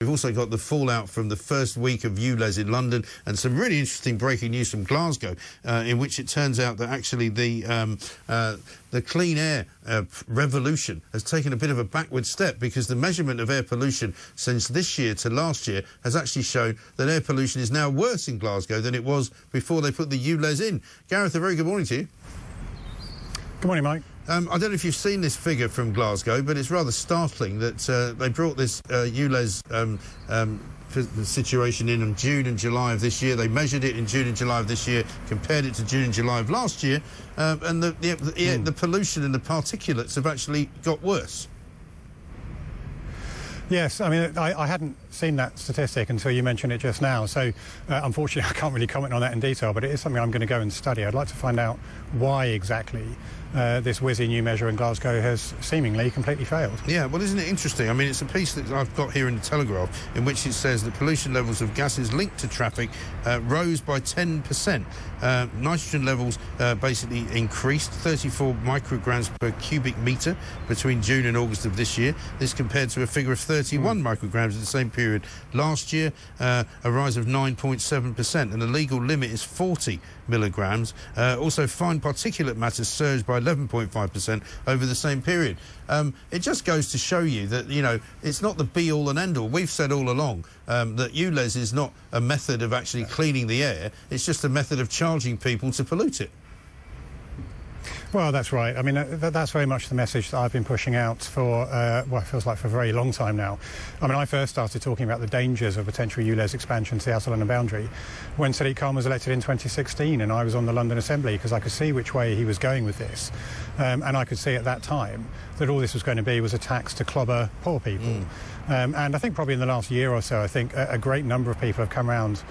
We've also got the fallout from the first week of ULEZ in London and some really interesting breaking news from Glasgow, in which it turns out that actually the clean air revolution has taken a bit of a backward step, because the measurement of air pollution since this year to last year has actually shown that air pollution is now worse in Glasgow than it was before they put the ULEZ in. Gareth, a very good morning to you. Good morning, Mike. I don't know if you've seen this figure from Glasgow, but it's rather startling that they brought this ULEZ situation in June and July of this year. They measured it in June and July of this year, compared it to June and July of last year, and the pollution and the particulates have actually got worse. Yes, I mean, I hadn't seen that statistic until you mentioned it just now, so unfortunately I can't really comment on that in detail, but it is something I'm going to go and study. I'd like to find out why exactly this whizzy new measure in Glasgow has seemingly completely failed. Yeah, well, isn't it interesting? I mean, it's a piece that I've got here in the Telegraph in which it says that pollution levels of gases linked to traffic rose by 10%. Nitrogen levels basically increased 34 micrograms per cubic metre between June and August of this year. This compared to a figure of 31 micrograms at the same period last year, a rise of 9.7%, and the legal limit is 40 milligrams. Also, fine particulate matter surged by 11.5% over the same period. It just goes to show you that, you know, it's not the be-all and end-all. We've said all along that ULEZ is not a method of actually cleaning the air. It's just a method of charging people to pollute it. Well, that's right. I mean, that's very much the message that I've been pushing out for, well, it feels like for a very long time now. I mean, I first started talking about the dangers of potential ULEZ expansion to the Outer London boundary when Sadiq Khan was elected in 2016, and I was on the London Assembly, because I could see which way he was going with this. And I could see at that time that all this was going to be was a tax to clobber poor people. And I think probably in the last year or so, I think a great number of people have come around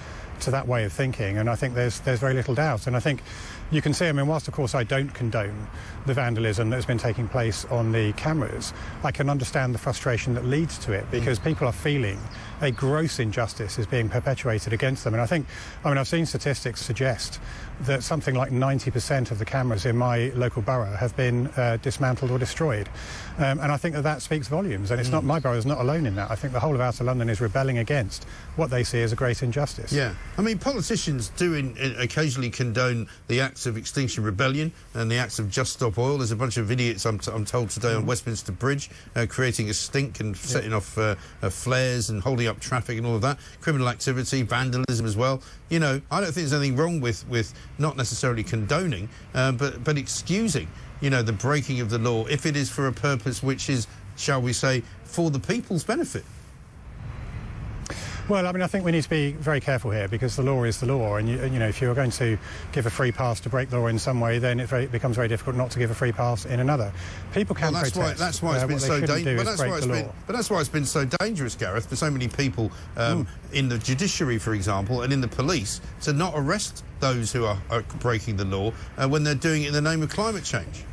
to that way of thinking, and I think there's very little doubt. And I think you can see, I mean, whilst of course I don't condone the vandalism that has been taking place on the cameras, I can understand the frustration that leads to it, because people are feeling a gross injustice is being perpetuated against them. And I think, I mean, I've seen statistics suggest that something like 90% of the cameras in my local borough have been dismantled or destroyed. And I think that speaks volumes. And it's not, my borough is not alone in that. I think the whole of Outer London is rebelling against what they see as a great injustice. Yeah. I mean, politicians do occasionally condone the acts of Extinction Rebellion and the acts of Just Stop Oil. There's a bunch of idiots, I'm told today, on Westminster Bridge creating a stink and setting off flares and holding up traffic and all of that. Criminal activity, vandalism as well. You know, I don't think there's anything wrong with not necessarily condoning, but excusing, you know, the breaking of the law if it is for a purpose which is, shall we say, for the people's benefit. Well, I mean, I think we need to be very careful here, because the law is the law, and you know, if you're going to give a free pass to break the law in some way, then it becomes very difficult not to give a free pass in another. People can protest. That's why it's been so dangerous. But that's why it's been so dangerous, Gareth, for so many people in the judiciary, for example, and in the police, to not arrest those who are breaking the law when they're doing it in the name of climate change.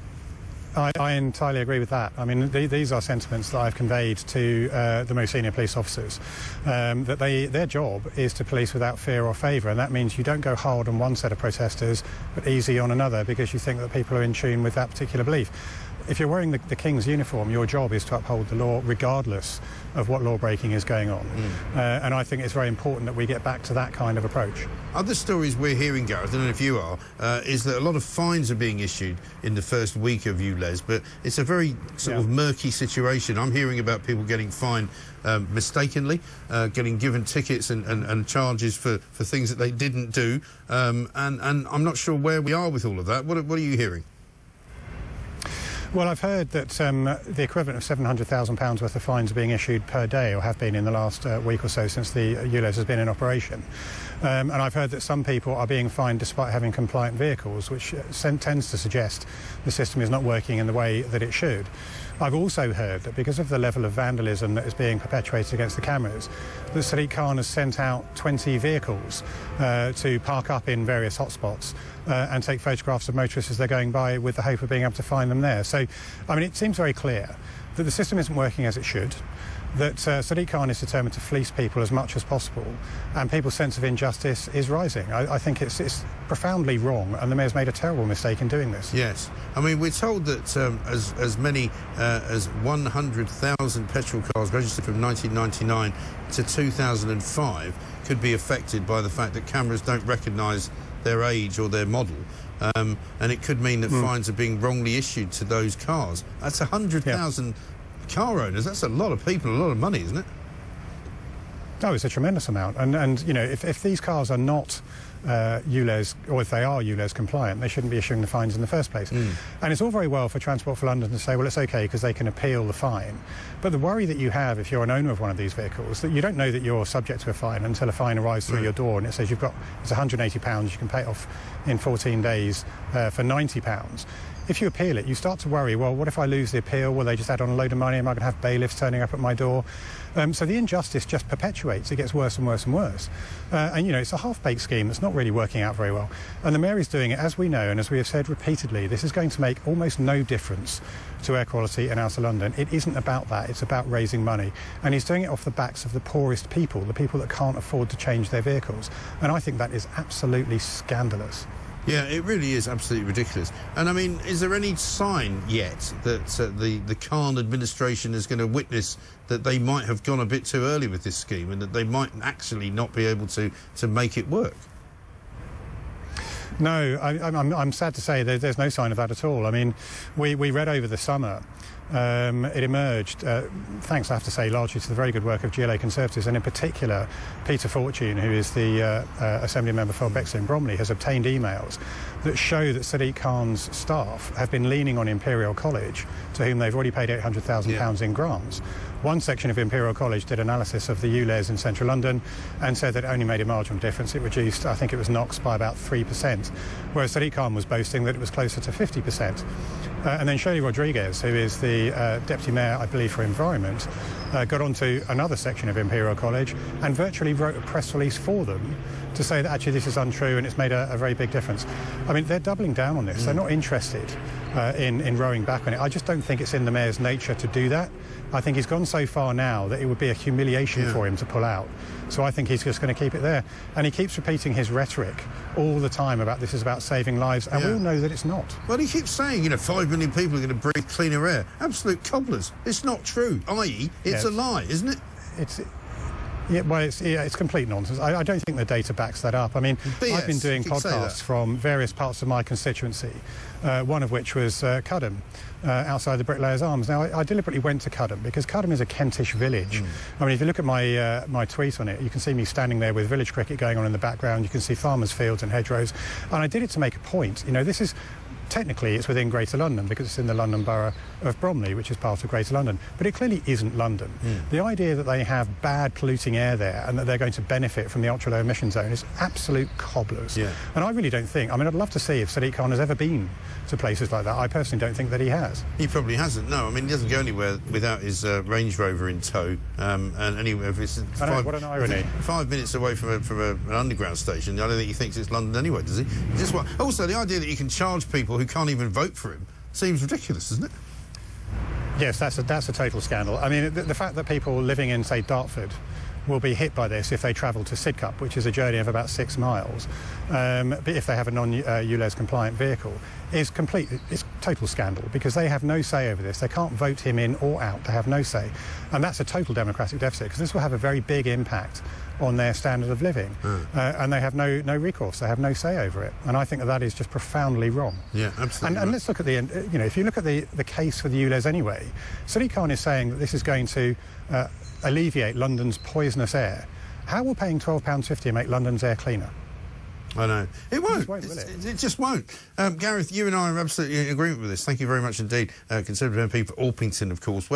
I entirely agree with that. I mean, these are sentiments that I've conveyed to the most senior police officers, that their job is to police without fear or favour, and that means you don't go hard on one set of protesters but easy on another, because you think that people are in tune with that particular belief. If you're wearing the King's uniform, your job is to uphold the law regardless of what law breaking is going on. And I think it's very important that we get back to that kind of approach. Other stories we're hearing, Gareth, I don't know if you are, is that a lot of fines are being issued in the first week of ULEZ, but it's a very sort of murky situation. I'm hearing about people getting fined mistakenly, getting given tickets and charges for things that they didn't do, and I'm not sure where we are with all of that. What are you hearing? Well, I've heard that the equivalent of £700,000 worth of fines are being issued per day, or have been in the last week or so since the ULEZ has been in operation. And I've heard that some people are being fined despite having compliant vehicles, which tends to suggest the system is not working in the way that it should. I've also heard that because of the level of vandalism that is being perpetuated against the cameras, that Sadiq Khan has sent out 20 vehicles to park up in various hotspots and take photographs of motorists as they're going by, with the hope of being able to find them there. So, I mean, it seems very clear that the system isn't working as it should. that Sadiq Khan is determined to fleece people as much as possible, and people's sense of injustice is rising. I think it's profoundly wrong, and the Mayor's made a terrible mistake in doing this. Yes. I mean, we're told that as many as 100,000 petrol cars registered from 1999 to 2005 could be affected by the fact that cameras don't recognise their age or their model. And it could mean that fines are being wrongly issued to those cars. That's 100,000 car owners. That's a lot of people, a lot of money, isn't it? Oh, it's a tremendous amount. And you know, if these cars are not ULEZ, or if they are ULEZ compliant, they shouldn't be issuing the fines in the first place. And it's all very well for Transport for London to say, well, it's OK because they can appeal the fine. But the worry that you have if you're an owner of one of these vehicles, that you don't know that you're subject to a fine until a fine arrives through your door and it says it's £180, you can pay it off in 14 days for £90. If you appeal it, you start to worry, well, what if I lose the appeal? Will they just add on a load of money? Am I going to have bailiffs turning up at my door? So the injustice just perpetuates. It gets worse and worse and worse. And, you know, it's a half-baked scheme that's not really working out very well. And the Mayor is doing it, as we know, and as we have said repeatedly, this is going to make almost no difference to air quality in outer London. It isn't about that. It's about raising money. And he's doing it off the backs of the poorest people, the people that can't afford to change their vehicles. And I think that is absolutely scandalous. Yeah, it really is absolutely ridiculous. And I mean, is there any sign yet that the Khan administration is going to witness that they might have gone a bit too early with this scheme and that they might actually not be able to make it work? No, I'm sad to say there's no sign of that at all. I mean, we read over the summer. It emerged, thanks, I have to say, largely to the very good work of GLA Conservatives, and in particular Peter Fortune, who is the Assembly member for Bexley and Bromley, has obtained emails that show that Sadiq Khan's staff have been leaning on Imperial College, to whom they've already paid £800,000 in grants. One section of Imperial College did analysis of the ULEZ in central London and said that it only made a marginal difference. It reduced, I think it was NOx by about 3%, whereas Sadiq Khan was boasting that it was closer to 50%. And then Shirley Rodriguez, who is the Deputy Mayor, I believe, for Environment, got onto another section of Imperial College and virtually wrote a press release for them to say that actually this is untrue and it's made a very big difference. I mean, they're doubling down on this. They're not interested in rowing back on it. I just don't think it's in the Mayor's nature to do that. I think he's gone so far now that it would be a humiliation for him to pull out. So I think he's just going to keep it there. And he keeps repeating his rhetoric all the time about this is about saving lives, and we all know that it's not. Well, he keeps saying, you know, 5 million people are going to breathe cleaner air. Absolute cobblers. It's not true, i.e. it's a lie, isn't it? It's complete nonsense. I don't think the data backs that up. I mean, BS. I've been doing podcasts from various parts of my constituency, one of which was Cudham, outside the Bricklayers Arms. Now, I deliberately went to Cudham because Cudham is a Kentish village. I mean, if you look at my tweet on it, you can see me standing there with village cricket going on in the background. You can see farmers' fields and hedgerows. And I did it to make a point. You know, this is... Technically, it's within Greater London because it's in the London Borough of Bromley, which is part of Greater London. But it clearly isn't London. The idea that they have bad polluting air there and that they're going to benefit from the ultra-low emission zone is absolute cobblers. And I really don't think... I mean, I'd love to see if Sadiq Khan has ever been to places like that. I personally don't think that he has. He probably hasn't, no. I mean, he doesn't go anywhere without his Range Rover in tow. And anywhere, if it's what an irony. 5 minutes away from an underground station, I don't think he thinks it's London anyway, does he? Also, the idea that you can charge people who can't even vote for him seems ridiculous, doesn't it? Yes, that's a total scandal. I mean, the fact that people living in, say, Dartford will be hit by this if they travel to Sidcup, which is a journey of about 6 miles, but if they have a non-ULEZ compliant vehicle, is it's total scandal because they have no say over this. They can't vote him in or out. They have no say. And that's a total democratic deficit because this will have a very big impact on their standard of living. And they have no recourse. They have no say over it. And I think that is just profoundly wrong. Yeah, absolutely. And let's look at if you look at the case for the ULEZ anyway, Sadiq Khan is saying that this is going to alleviate London's poisonous air. How will paying £12.50 make London's air cleaner? I know. It won't. It just won't. Gareth, you and I are absolutely in agreement with this. Thank you very much indeed. Conservative MP for Orpington, of course.